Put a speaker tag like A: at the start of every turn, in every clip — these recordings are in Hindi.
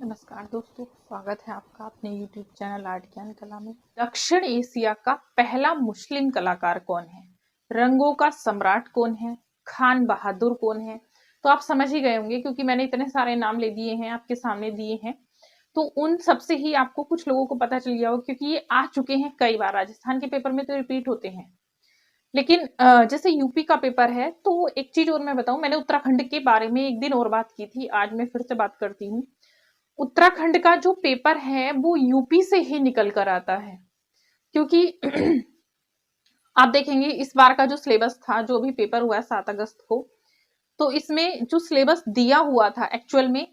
A: नमस्कार दोस्तों, स्वागत है आपका अपने YouTube चैनल आर्ट ज्ञान कला में। दक्षिण एशिया का पहला मुस्लिम कलाकार कौन है? रंगों का सम्राट कौन है? खान बहादुर कौन है? तो आप समझ ही गए होंगे क्योंकि मैंने इतने सारे नाम ले दिए हैं, आपके सामने दिए हैं। तो उन सबसे ही आपको कुछ लोगों को पता चल गया होगा क्योंकि ये आ चुके हैं कई बार। राजस्थान के पेपर में तो रिपीट होते हैं, लेकिन जैसे यूपी का पेपर है तो एक चीज और मैं बताऊं, मैंने उत्तराखंड के बारे में एक दिन और बात की थी, आज मैं फिर से बात करती हूँ। उत्तराखंड का जो पेपर है वो यूपी से ही निकल कर आता है, क्योंकि आप देखेंगे इस बार का जो सिलेबस था, जो भी पेपर हुआ है 7 अगस्त को, तो इसमें जो सिलेबस दिया हुआ था एक्चुअल में,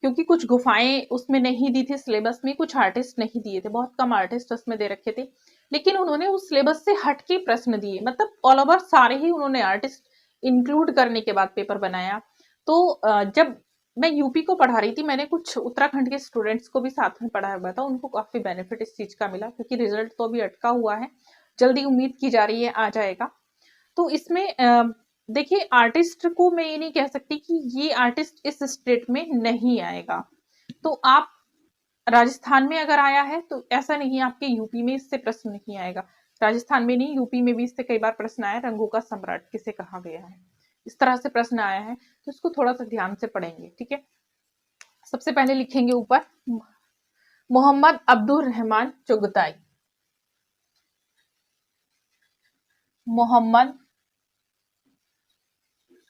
A: क्योंकि कुछ गुफाएं उसमें नहीं दी थी सिलेबस में, कुछ आर्टिस्ट नहीं दिए थे, बहुत कम आर्टिस्ट उसमें दे रखे थे, लेकिन उन्होंने उस सिलेबस से हटके प्रश्न दिए, मतलब ऑल ओवर सारे ही उन्होंने आर्टिस्ट इंक्लूड करने के बाद पेपर बनाया। तो जब मैं यूपी को पढ़ा रही थी, मैंने कुछ उत्तराखंड के स्टूडेंट्स को भी साथ में पढ़ाया हुआ था, उनको काफी बेनिफिट इस चीज का मिला, क्योंकि रिजल्ट तो अभी अटका हुआ है, जल्दी उम्मीद की जा रही है आ जाएगा। तो इसमें देखिए, आर्टिस्ट को मैं ये नहीं कह सकती कि ये आर्टिस्ट इस स्टेट में नहीं आएगा। तो आप राजस्थान में अगर आया है तो ऐसा नहीं है आपके यूपी में इससे प्रश्न नहीं आएगा। राजस्थान में नहीं, यूपी में भी इससे कई बार प्रश्न आया, रंगों का सम्राट किसे कहा गया है, इस तरह से प्रश्न आया है, तो इसको थोड़ा सा ध्यान से पढ़ेंगे। ठीक है, सबसे पहले लिखेंगे ऊपर मोहम्मद अब्दुल रहमान चुगताई। मोहम्मद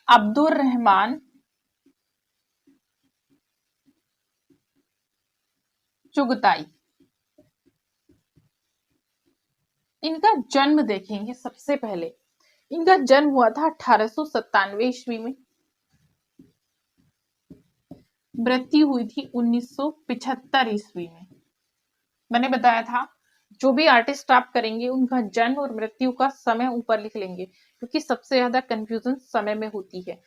A: अब्दुल रहमान चुगताई, इनका जन्म देखेंगे। सबसे पहले इनका जन्म हुआ था 1897 ईस्वी में, मृत्यु हुई थी 1975 ईस्वी में। मैंने बताया था जो भी आर्टिस्ट आप करेंगे उनका जन्म और मृत्यु का समय ऊपर लिख लेंगे, क्योंकि सबसे ज्यादा कंफ्यूजन समय में होती है,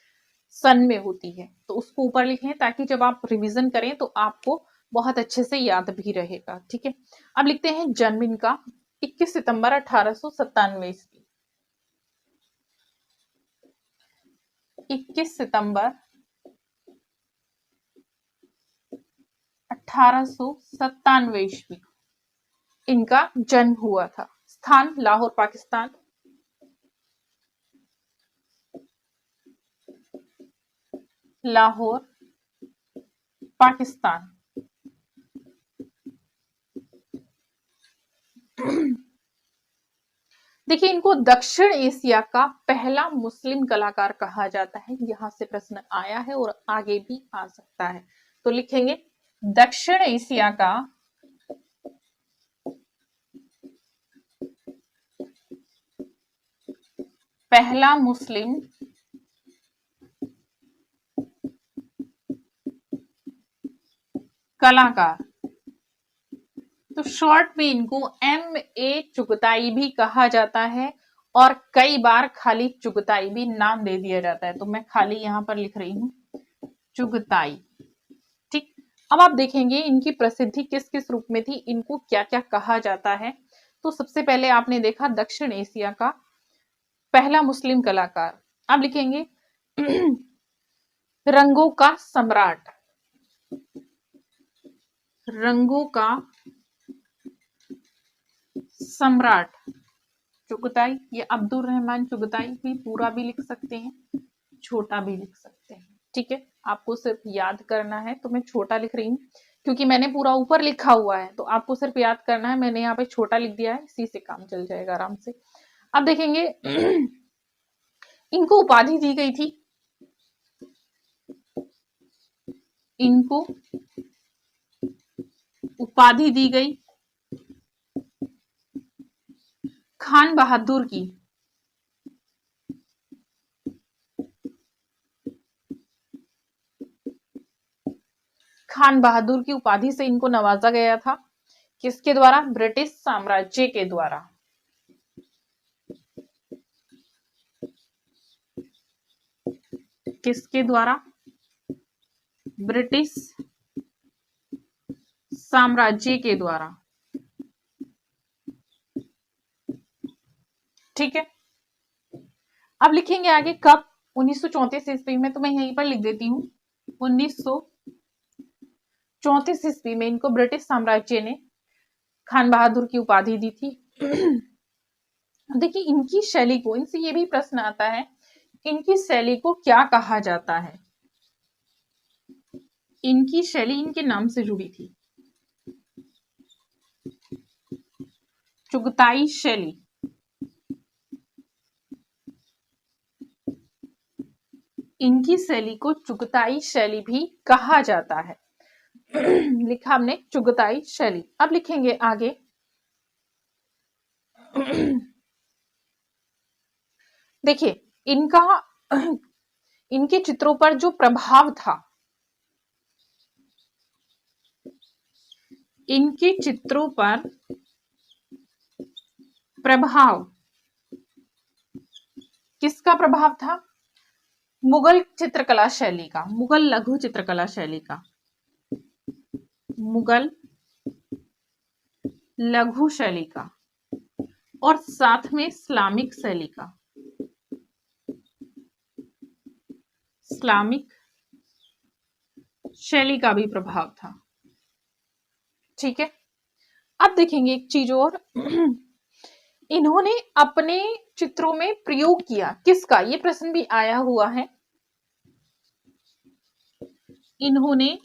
A: सन में होती है, तो उसको ऊपर लिखें ताकि जब आप रिवीजन करें तो आपको बहुत अच्छे से याद भी रहेगा। ठीक है, अब लिखते हैं जन्म इनका 21 सितंबर 1897 ईस्वी। 21 सितंबर 1897 ईस्वी इनका जन्म हुआ था। स्थान लाहौर पाकिस्तान। लाहौर पाकिस्तान। देखिए, इनको दक्षिण एशिया का पहला मुस्लिम कलाकार कहा जाता है, यहां से प्रश्न आया है और आगे भी आ सकता है। तो लिखेंगे दक्षिण एशिया का पहला मुस्लिम कलाकार। तो शॉर्ट में इनको M.A. चुगताई भी कहा जाता है, और कई बार खाली चुगताई भी नाम दे दिया जाता है, तो मैं खाली यहां पर लिख रही हूं चुगताई। ठीक, अब आप देखेंगे इनकी प्रसिद्धि किस किस रूप में थी, इनको क्या क्या कहा जाता है। तो सबसे पहले आपने देखा दक्षिण एशिया का पहला मुस्लिम कलाकार। अब लिखेंगे रंगों का सम्राट। रंगों का सम्राट चुगताई। ये अब्दुल रहमान चुगताई भी पूरा भी लिख सकते हैं, छोटा भी लिख सकते हैं। ठीक है, आपको सिर्फ याद करना है, तो मैं छोटा लिख रही हूँ क्योंकि मैंने पूरा ऊपर लिखा हुआ है, तो आपको सिर्फ याद करना है, मैंने यहाँ पे छोटा लिख दिया है, इसी से काम चल जाएगा आराम से। अब देखेंगे इनको उपाधि दी गई थी, इनको उपाधि दी गई खान बहादुर की। खान बहादुर की उपाधि से इनको नवाजा गया था, किसके द्वारा? ब्रिटिश साम्राज्य के द्वारा। किसके द्वारा? ब्रिटिश साम्राज्य के द्वारा। ठीक है, अब लिखेंगे आगे कब? 1934 ईस्वी में, तो मैं यहीं पर लिख देती हूँ 1934 34 ईस्वी में इनको ब्रिटिश साम्राज्य ने खान बहादुर की उपाधि दी थी। देखिए इनकी शैली को, इनसे ये भी प्रश्न आता है, इनकी शैली को क्या कहा जाता है। इनकी शैली इनके नाम से जुड़ी थी, चुगताई शैली। इनकी शैली को चुगताई शैली भी कहा जाता है। लिखा हमने चुगताई शैली। अब लिखेंगे आगे। देखिए इनका इनके चित्रों पर जो प्रभाव था, इनके चित्रों पर प्रभाव किसका प्रभाव था? मुगल चित्रकला शैली का, मुगल लघु चित्रकला शैली का, मुगल लघु शैली का, और साथ में इस्लामिक शैली का, इस्लामिक शैली का भी प्रभाव था। ठीक है, अब देखेंगे एक चीज और। इन्होंने अपने चित्रों में प्रयोग किया किसका, ये प्रश्न भी आया हुआ है। इन्होंने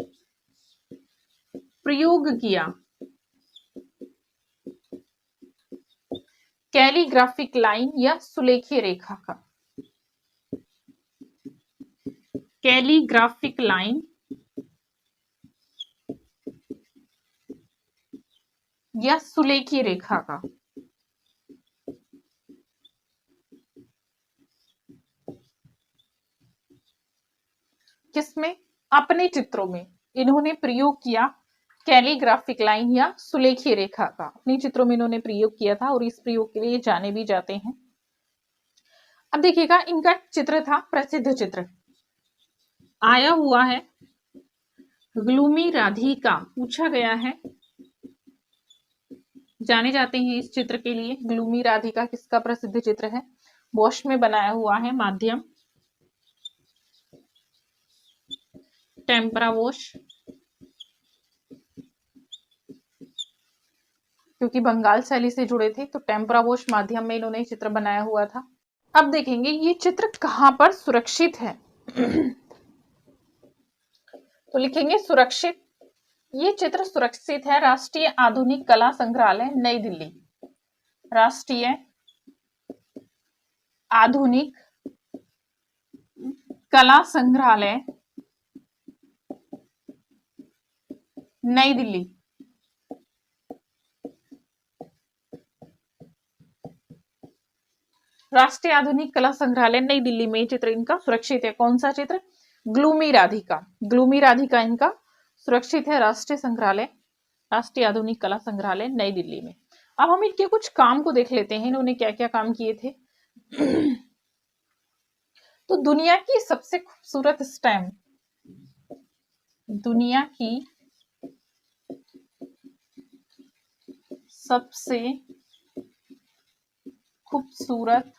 A: प्रयोग किया कैलीग्राफिक लाइन या सुलेखीय रेखा का, कैलीग्राफिक लाइन या सुलेखीय रेखा का। किसमें? अपने चित्रों में इन्होंने प्रयोग किया कैलीग्राफिक लाइन या सुलेखीय रेखा का, अपने चित्रों में इन्होंने प्रयोग किया था और इस प्रयोग के लिए जाने भी जाते हैं। अब देखिएगा इनका चित्र था, प्रसिद्ध चित्र आया हुआ है ग्लूमी राधिका, पूछा गया है, जाने जाते हैं इस चित्र के लिए। ग्लूमी राधिका किसका प्रसिद्ध चित्र है? वॉश में बनाया हुआ है, माध्यम टेम्परा वॉश, क्योंकि बंगाल शैली से जुड़े थे तो टेम्परा वॉश माध्यम में इन्होंने चित्र बनाया हुआ था। अब देखेंगे ये चित्र कहां पर सुरक्षित है। तो लिखेंगे सुरक्षित। ये चित्र सुरक्षित है राष्ट्रीय आधुनिक कला संग्रहालय नई दिल्ली, राष्ट्रीय आधुनिक कला संग्रहालय नई दिल्ली। राष्ट्रीय आधुनिक कला संग्रहालय नई दिल्ली में चित्र इनका सुरक्षित है। कौन सा चित्र? ग्लूमी राधिका, ग्लूमी राधिका इनका सुरक्षित है राष्ट्रीय संग्रहालय, राष्ट्रीय आधुनिक कला संग्रहालय नई दिल्ली में। अब हम इनके कुछ काम को देख लेते हैं, इन्होंने क्या क्या काम किए थे। तो दुनिया की सबसे खूबसूरत स्टैम्प, दुनिया की सबसे खूबसूरत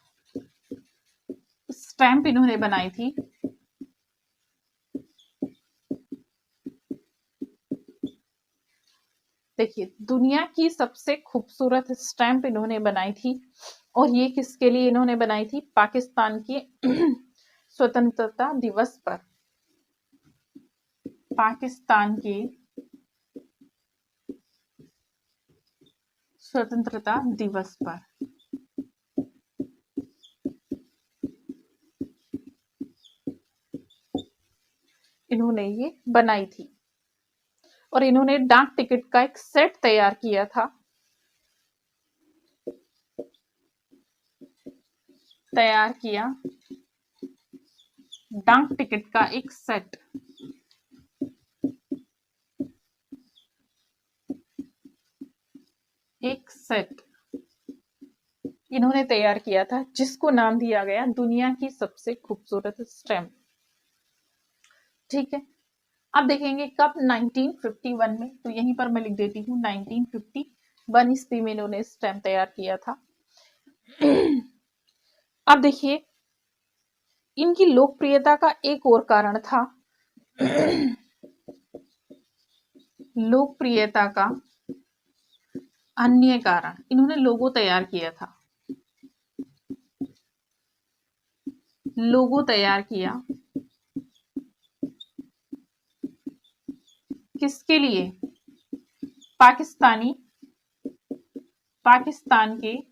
A: स्टैम्प इन्होंने बनाई थी। देखिए दुनिया की सबसे खूबसूरत स्टैम्प इन्होंने बनाई थी, और ये किसके लिए इन्होंने बनाई थी? पाकिस्तान के स्वतंत्रता दिवस पर, पाकिस्तान के स्वतंत्रता दिवस पर। इन्होंने ये बनाई थी, और इन्होंने डाक टिकट का एक सेट तैयार किया था, तैयार किया डाक टिकट का एक सेट, एक सेट इन्होंने तैयार किया था, जिसको नाम दिया गया दुनिया की सबसे खूबसूरत स्टैम्प। ठीक है, अब देखेंगे कब? 1951 में। तो यहीं पर मैं लिख देती हूँ 1951 ईस्वी में इन्होंने स्टैम्प तैयार किया था। अब देखिए इनकी लोकप्रियता का एक और कारण था लोकप्रियता का अन्य कारण, इन्होंने लोगो तैयार किया था। लोगो तैयार किया किसके लिए? पाकिस्तान के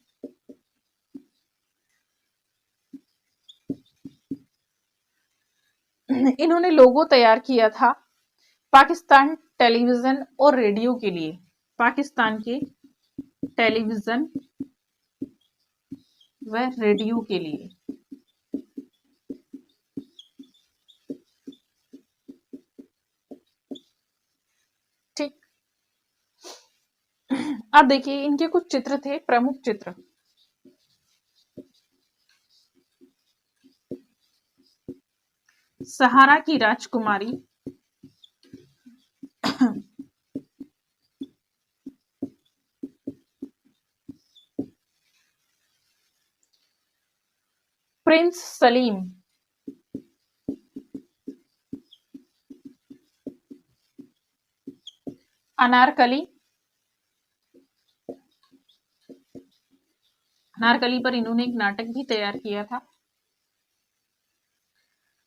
A: इन्होंने लोगो तैयार किया था पाकिस्तान टेलीविजन और रेडियो के लिए। पाकिस्तान के टेलीविजन व रेडियो के लिए। ठीक, अब देखिए इनके कुछ चित्र थे, प्रमुख चित्र। सहारा की राजकुमारी, प्रिंस सलीम, अनारकली, अनारकली पर इन्होंने एक नाटक भी तैयार किया था।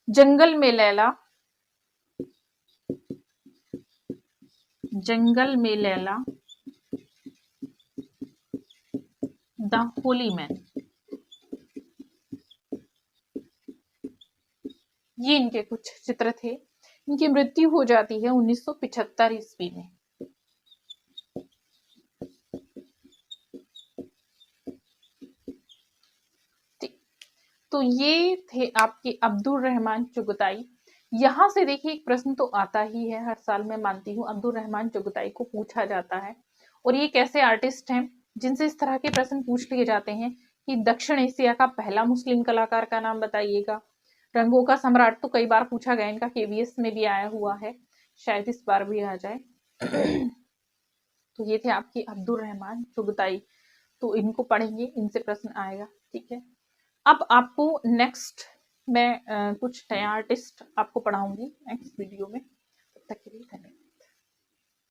A: जंगल में लैला, जंगल में लैला, द होली मैन, ये इनके कुछ चित्र थे। इनकी मृत्यु हो जाती है 1975 ईस्वी में। तो ये थे आपके अब्दुल रहमान चुगताई। यहाँ से देखिए एक प्रश्न तो आता ही है, हर साल मैं मानती हूँ अब्दुल रहमान चुगताई को पूछा जाता है। और ये कैसे आर्टिस्ट हैं जिनसे इस तरह के प्रश्न पूछ लिए जाते हैं कि दक्षिण एशिया का पहला मुस्लिम कलाकार का नाम बताइएगा। रंगों का सम्राट तो कई बार पूछा गया, इनका केवीएस में भी आया हुआ है, शायद इस बार भी आ जाए। तो ये थे आपके अब्दुल रहमान चुगताई, तो इनको पढ़ेंगे, इनसे प्रश्न आएगा। ठीक है, अब आपको नेक्स्ट मैं कुछ नया आर्टिस्ट आपको पढ़ाऊंगी नेक्स्ट वीडियो में। तब तक के लिए धन्यवाद।